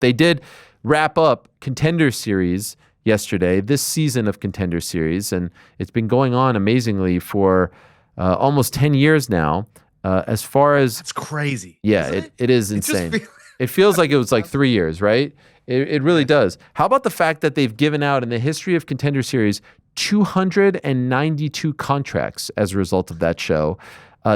They did wrap up Contender Series yesterday, this season of Contender Series, and it's been going on amazingly for almost 10 years now. As far as That's crazy. Yeah, it is insane. It feels like it was like 3 years, right? It really does. How about the fact that they've given out in the history of Contender Series 292 contracts as a result of that show?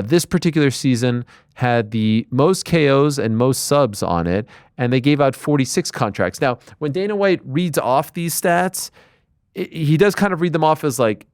This particular season had the most KOs and most subs on it, and they gave out 46 contracts. Now, when Dana White reads off these stats, he does kind of read them off as like,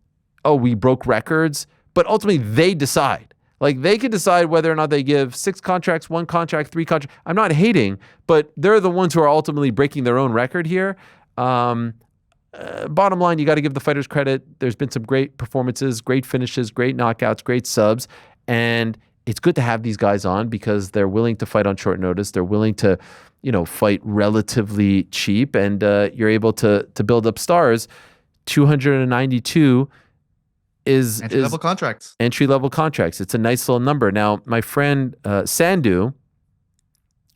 oh, we broke records, but ultimately they decide. Like, they could decide whether or not they give 6 contracts, 1 contract, 3 contracts. I'm not hating, but they're the ones who are ultimately breaking their own record here. Bottom line, you got to give the fighters credit. There's been some great performances, great finishes, great knockouts, great subs. And it's good to have these guys on because they're willing to fight on short notice. They're willing to, fight relatively cheap. And you're able to build up stars. 292 is entry-level contracts. Entry-level contracts. It's a nice little number. Now, my friend Sandhu,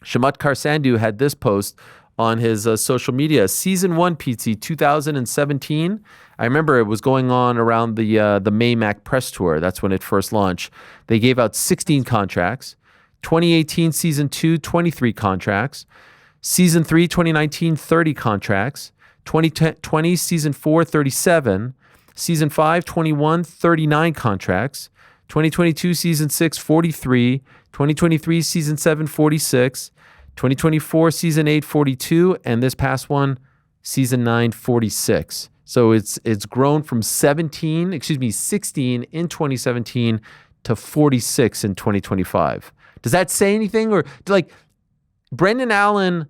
Chamatkar Sandhu, had this post on his social media. Season 1 PT 2017. I remember it was going on around the Maymac press tour. That's when it first launched. They gave out 16 contracts. 2018 Season 2, 23 contracts. Season 3, 2019, 30 contracts. 2020 Season 4, 37. Season 5, 21, 39 contracts. 2022 Season 6, 43. 2023 Season 7, 46. 2024 Season 8, 42. And this past one, Season 9, 46. So it's grown from 16 in 2017 to 46 in 2025. Does that say anything? Or like Brendan Allen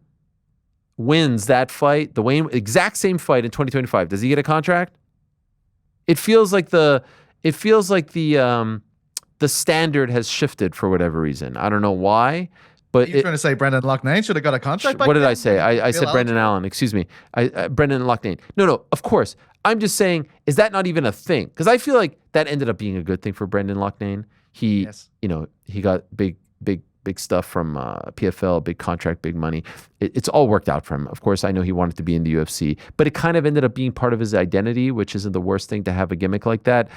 wins that fight, the exact same fight in 2025. Does he get a contract? It feels like the standard has shifted for whatever reason. I don't know why. But you're trying to say Brendan Loughnane should have got a contract back What did then? I say? I said Brendan Allen. Excuse me. Brendan Loughnane. No, of course. I'm just saying, is that not even a thing? Because I feel like that ended up being a good thing for Brendan Loughnane. He got big stuff from PFL, big contract, big money. It's all worked out for him. Of course, I know he wanted to be in the UFC, but it kind of ended up being part of his identity, which isn't the worst thing to have a gimmick like that.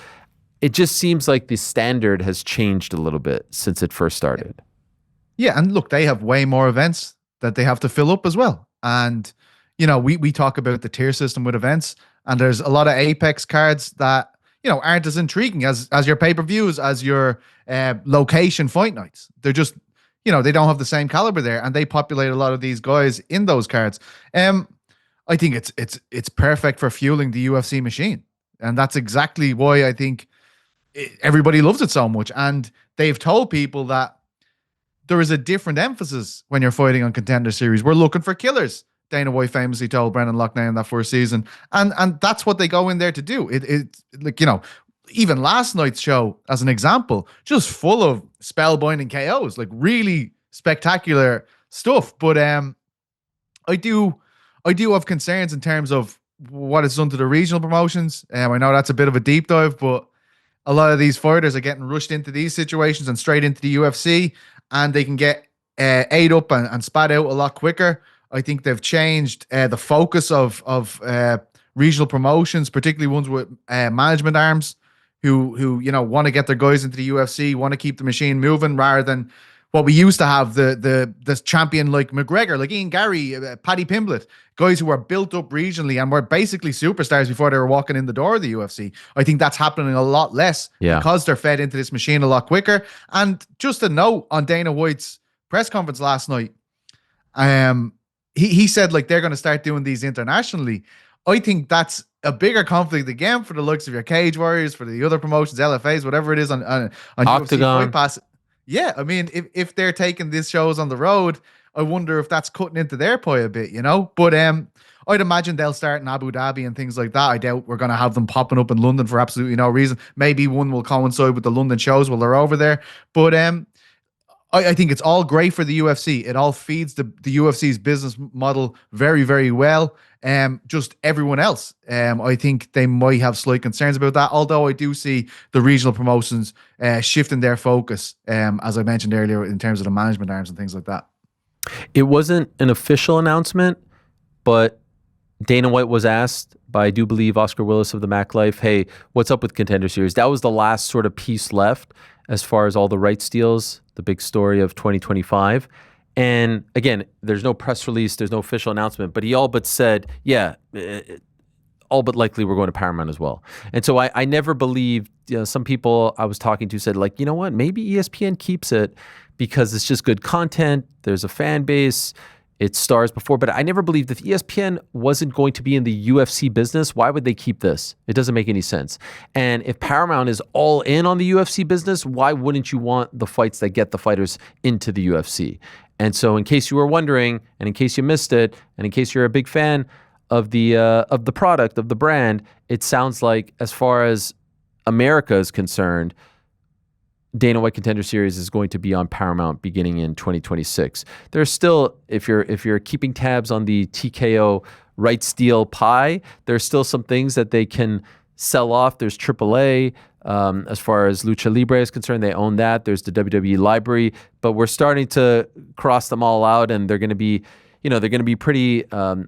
It just seems like the standard has changed a little bit since it first started. Yeah, and look, they have way more events that they have to fill up as well. And, we talk about the tier system with events, and there's a lot of Apex cards that, aren't as intriguing as your pay-per-views, as your location fight nights. They're just, they don't have the same caliber there, and they populate a lot of these guys in those cards. I think it's perfect for fueling the UFC machine. And that's exactly why I think everybody loves it so much. And they've told people that there is a different emphasis when you're fighting on Contender Series. We're looking for killers. Dana White famously told Brendan Loughnane in that first season. And that's what they go in there to do. It even last night's show, as an example, just full of spellbinding KOs, like really spectacular stuff. But I do have concerns in terms of what it's done to the regional promotions. I know that's a bit of a deep dive, but a lot of these fighters are getting rushed into these situations and straight into the UFC, and they can get ate up and spat out a lot quicker. I think they've changed the focus of regional promotions, particularly ones with management arms who want to get their guys into the UFC, want to keep the machine moving, rather than what we used to have, the champion like McGregor, like Ian Gary, Paddy Pimblett, guys who were built up regionally and were basically superstars before they were walking in the door of the UFC. I think that's happening a lot less because they're fed into this machine a lot quicker. And just a note on Dana White's press conference last night, he said like they're going to start doing these internationally. I think that's a bigger conflict again for the likes of your Cage Warriors, for the other promotions, LFAs, whatever it is on Octagon. UFC Fight Pass. Yeah, I mean, if they're taking these shows on the road, I wonder if that's cutting into their pie a bit, But I'd imagine they'll start in Abu Dhabi and things like that. I doubt we're going to have them popping up in London for absolutely no reason. Maybe one will coincide with the London shows while they're over there. But I think it's all great for the UFC. It all feeds the UFC's business model very, very well. Just everyone else, I think they might have slight concerns about that. Although I do see the regional promotions shifting their focus, as I mentioned earlier, in terms of the management arms and things like that. It wasn't an official announcement, but Dana White was asked by, I do believe, Oscar Willis of the Mac Life, hey, what's up with Contender Series? That was the last sort of piece left as far as all the rights deals, the big story of 2025. And again, there's no press release, there's no official announcement, but he all but said, yeah, all but likely we're going to Paramount as well. And so I never believed, some people I was talking to said, like, you know what, maybe ESPN keeps it because it's just good content, there's a fan base, it stars before, but I never believed if ESPN wasn't going to be in the UFC business, why would they keep this? It doesn't make any sense. And if Paramount is all in on the UFC business, why wouldn't you want the fights that get the fighters into the UFC? And so in case you were wondering, and in case you missed it, and in case you're a big fan of the product, of the brand, it sounds like as far as America is concerned, Dana White Contender Series is going to be on Paramount beginning in 2026. There's still, if you're keeping tabs on the TKO rights deal pie, there's still some things that they can sell off. There's AAA. As far as Lucha Libre is concerned, they own that. There's the WWE library, but we're starting to cross them all out, and they're going to be, they're going to be pretty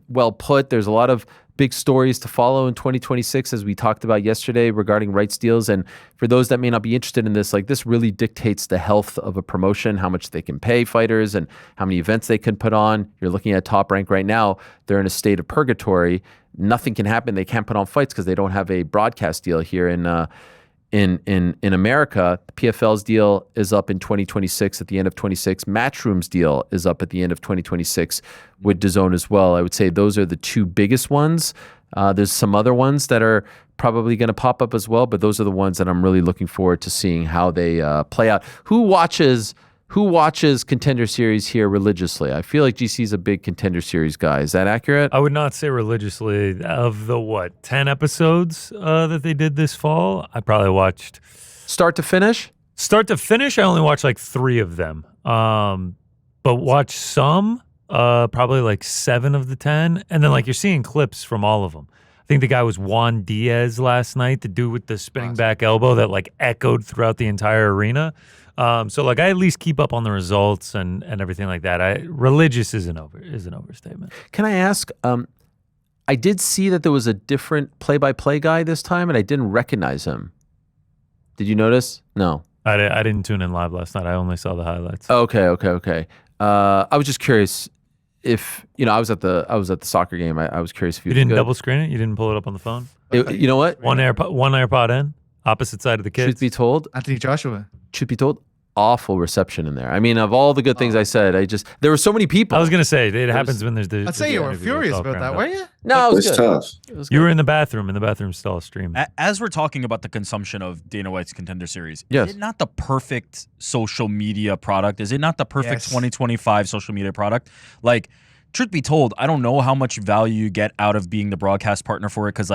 well put. There's a lot of big stories to follow in 2026, as we talked about yesterday regarding rights deals. And for those that may not be interested in this, like, this really dictates the health of a promotion, how much they can pay fighters and how many events they can put on. You're looking at Top Rank right now. They're in a state of purgatory. Nothing can happen. They can't put on fights because they don't have a broadcast deal here in America. PFL's deal is up in 2026 at the end of 26. Matchroom's deal is up at the end of 2026 with DAZN as well. I would say those are the two biggest ones. There's some other ones that are probably going to pop up as well, but those are the ones that I'm really looking forward to seeing how they play out. Who watches Contender Series here religiously? I feel like GC is a big Contender Series guy. Is that accurate? I would not say religiously. Of the 10 episodes that they did this fall, I probably watched start to finish. I only watched like 3 of them, but watched some, probably like 7 of the 10, and then like you're seeing clips from all of them. I think the guy was Juan Diaz last night, the dude with the spinning back elbow that like echoed throughout the entire arena. So like I at least keep up on the results and everything like that. Religious is an overstatement. Can I ask? I did see that there was a different play-by-play guy this time, and I didn't recognize him. Did you notice? No. I didn't tune in live last night. I only saw the highlights. Okay. I was just curious if I was at the soccer game. I was curious if you didn't double screen it. You didn't pull it up on the phone. You know what? One AirPod in, opposite side of the kids. Truth be told, Anthony Joshua. Truth be told, awful reception in there. I mean, of all the good things I said, there were so many people. I was gonna say it happens when there's the. I'd say you were furious about that, were you? No, it was tough. You were in the bathroom stall streaming. As we're talking about the consumption of Dana White's Contender Series, yes. Is it not the perfect social media product? Is it not the perfect 2025 social media product? Like, truth be told, I don't know how much value you get out of being the broadcast partner for it, because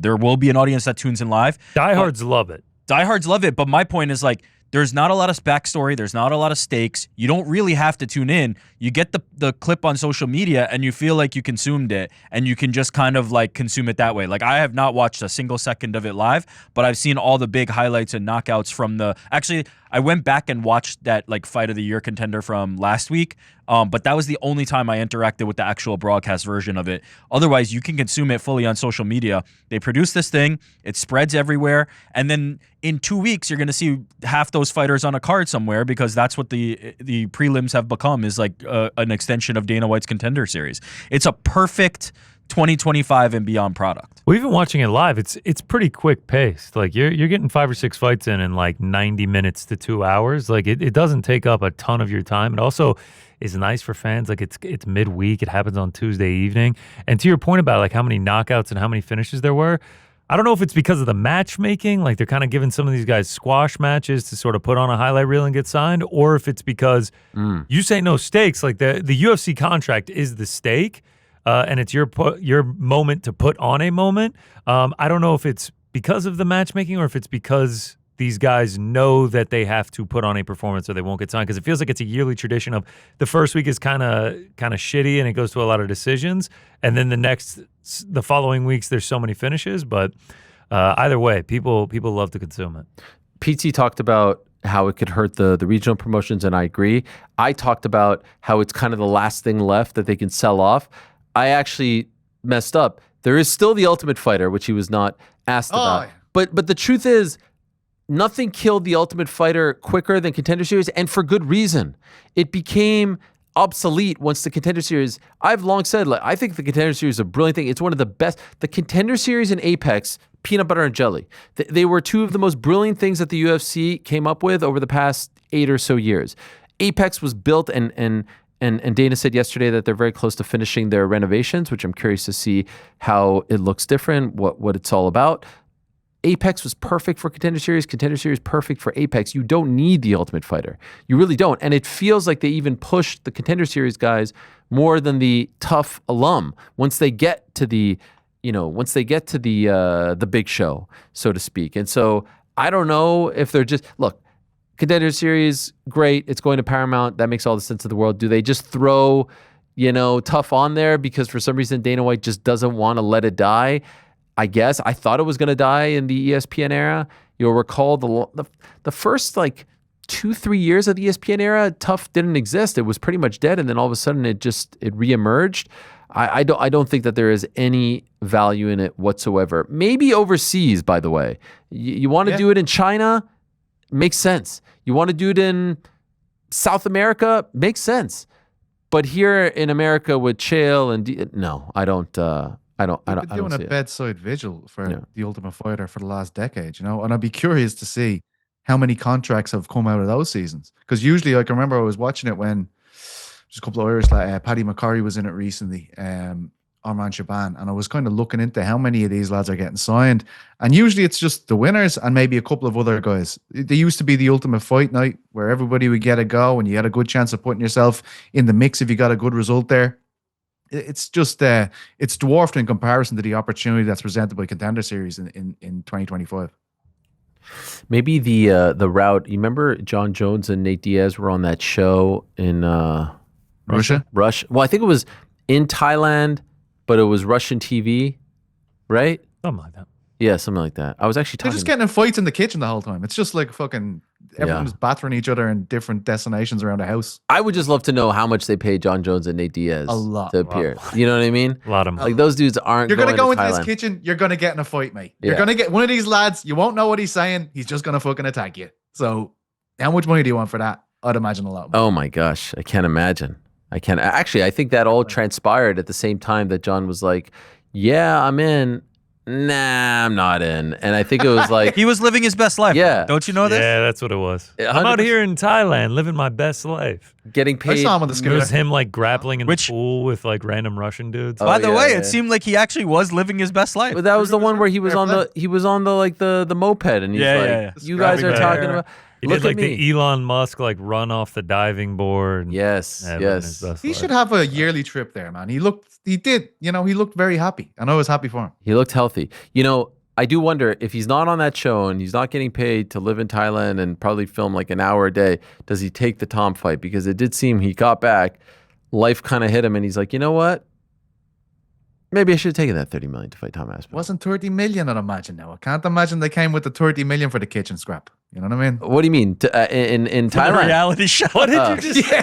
there will be an audience that tunes in live. Diehards love it. Diehards love it, but my point is there's not a lot of backstory. There's not a lot of stakes. You don't really have to tune in. You get the clip on social media and you feel like you consumed it, and you can just kind of consume it that way. Like, I have not watched a single second of it live, but I've seen all the big highlights and knockouts from actually, I went back and watched that Fight of the Year contender from last week. But that was the only time I interacted with the actual broadcast version of it. Otherwise, you can consume it fully on social media. They produce this thing, it spreads everywhere, and then in 2 weeks, you're going to see half those fighters on a card somewhere, because that's what the prelims have become, is an extension of Dana White's Contender Series. It's a perfect 2025 and beyond product. Well, even watching it live, it's pretty quick paced. Like you're getting 5 or 6 fights in 90 minutes to 2 hours. Like it doesn't take up a ton of your time. It also is nice for fans. Like it's midweek. It happens on Tuesday evening. And to your point about how many knockouts and how many finishes there were, I don't know if it's because of the matchmaking, like they're kind of giving some of these guys squash matches to sort of put on a highlight reel and get signed, or if it's because you say no stakes. Like the UFC contract is the stake. And it's your moment to put on a moment. I don't know if it's because of the matchmaking or if it's because these guys know that they have to put on a performance or they won't get signed, because it feels like it's a yearly tradition of the first week is kind of shitty and it goes to a lot of decisions, and then the following weeks there's so many finishes. But either way, people love to consume it. PT talked about how it could hurt the regional promotions, and I agree. I talked about how it's kind of the last thing left that they can sell off. I actually messed up. There is still the Ultimate Fighter, which he was not asked about. But the truth is, nothing killed the Ultimate Fighter quicker than Contender Series, and for good reason. It became obsolete once the Contender Series. I've long said, like, I think the Contender Series is a brilliant thing. It's one of the best. The Contender Series and Apex, peanut butter and jelly. They were two of the most brilliant things that the UFC came up with over the past 8 or so years. Apex was built, and Dana said yesterday that they're very close to finishing their renovations, which I'm curious to see how it looks different, what it's all about. Apex was perfect for Contender Series. Contender Series perfect for Apex. You don't need the Ultimate Fighter. You really don't. And it feels like they even pushed the Contender Series guys more than the tough alum once they get to the big show, so to speak. And so I don't know if they're just look. Contender Series, great. It's going to Paramount. That makes all the sense of the world. Do they just throw, tough on there because for some reason Dana White just doesn't want to let it die? I guess I thought it was going to die in the ESPN era. You'll recall the first 2-3 years of the ESPN era, Tough didn't exist. It was pretty much dead, and then all of a sudden it reemerged. I don't think that there is any value in it whatsoever. Maybe overseas, by the way. You want to do it in China? Makes sense. You want to do it in South America? Makes sense. But here in America with Chael and no, I don't. I don't doing a bedside vigil for the Ultimate Fighter for the last decade, and I'd be curious to see how many contracts have come out of those seasons. Because usually, I can remember I was watching it when there's a couple of Irish, Paddy McCurry was in it recently, Arman Shaban, and I was kind of looking into how many of these lads are getting signed. And usually it's just the winners and maybe a couple of other guys. There used to be the Ultimate Fight Night where everybody would get a go and you had a good chance of putting yourself in the mix if you got a good result there. It's just it's dwarfed in comparison to the opportunity that's presented by Contender Series in 2025. Maybe the route. You remember John Jones and Nate Diaz were on that show in Russia. Well, I think it was in Thailand, but it was Russian TV, right? Something like that. Yeah, something like that. I was actually They're talking. just getting in fights in the kitchen the whole time. It's just like fucking everyone's battering each other in different destinations around the house. I would just love to know how much they paid John Jones and Nate Diaz to appear. You know what I mean? A lot of money. Like those dudes aren't. You're gonna go into Thailand. this kitchen. You're gonna get in a fight, mate. You're gonna get one of these lads. You won't know what he's saying. He's just gonna fucking attack you. So, how much money do you want for that? I'd imagine a lot. Oh my gosh, I can't imagine. I can't. Actually, I think that all transpired at the same time that John was like, "Yeah, I'm in." Nah, I'm not in. And I think it was like he was living his best life. Yeah. Don't you know this? Yeah, that's what it was. I'm out here in Thailand living my best life. Getting I paid. saw him on the It scooter. was him grappling in the pool with random Russian dudes. By the way, yeah. it seemed like he actually was living his best life. But that was the one where he was on the moped, and he's you guys are talking about. He Look did at the me. Elon Musk run off the diving board. Yes, Living his yes. best He life. should have a yearly trip there, man. He looked very happy. And I was happy for him. He looked healthy. I do wonder if he's not on that show and he's not getting paid to live in Thailand and probably film like an hour a day, does he take the Tom fight? Because it did seem he got back, life kind of hit him, and he's like, you know what? Maybe I should have taken that $30 million to fight Tom Aspinall. Wasn't 30 million, I'd imagine now. I can't imagine they came with the 30 million for the kitchen scrap. You know what I mean? What do you mean? In For the Thailand? reality show. What did you just say?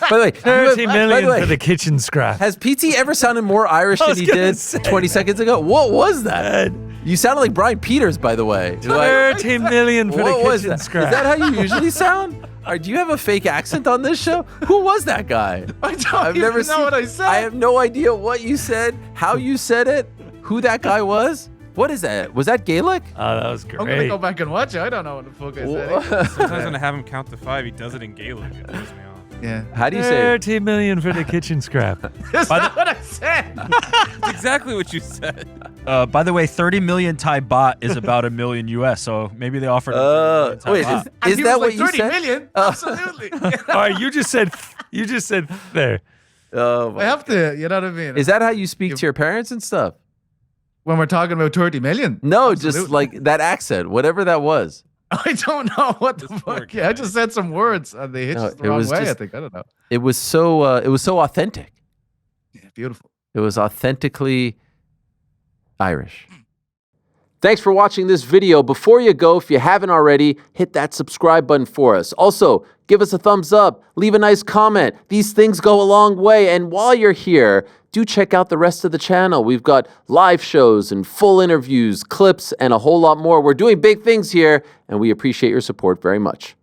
By the way, 30 by million the way, for the kitchen scrap. has PT ever sounded more Irish than was he gonna did say 20 seconds ago? What was that? You sounded like Brian Peters, by the way. Like, 30 million for what the was kitchen that? scrap. Is that how you usually sound? Or do you have a fake accent on this show? Who was that guy? I don't even know what I said. I have no idea what you said, how you said it, who that guy was. What is that? Was that Gaelic? Oh, that was great. I'm going to go back and watch it. I don't know what the fuck I said. Sometimes when I have him count to 5, he does it in Gaelic. It throws me off. Yeah. How do you say it? 30 million for the kitchen scrap. That's not what I said. That's exactly what you said. By the way, 30 million Thai baht is about $1 million US. So maybe they offered. Wait, baht. And is he that was what like, you 30 said? million? Absolutely. All right, you just said there. Oh, I have to, you know what I mean? is that how you speak to your parents and stuff? when we're talking about 30 million? No, just Absolutely. like that accent, whatever that was. I don't know what the This poor fuck. Yeah, I just said some words and they hit No, us the it wrong was way, I just- think. I don't know. It was so authentic. Yeah, beautiful. It was authentically Irish. Thanks for watching this video. Before you go, if you haven't already, hit that subscribe button for us. Also, give us a thumbs up, leave a nice comment. These things go a long way. And while you're here, do check out the rest of the channel. We've got live shows and full interviews, clips, and a whole lot more. We're doing big things here, and we appreciate your support very much.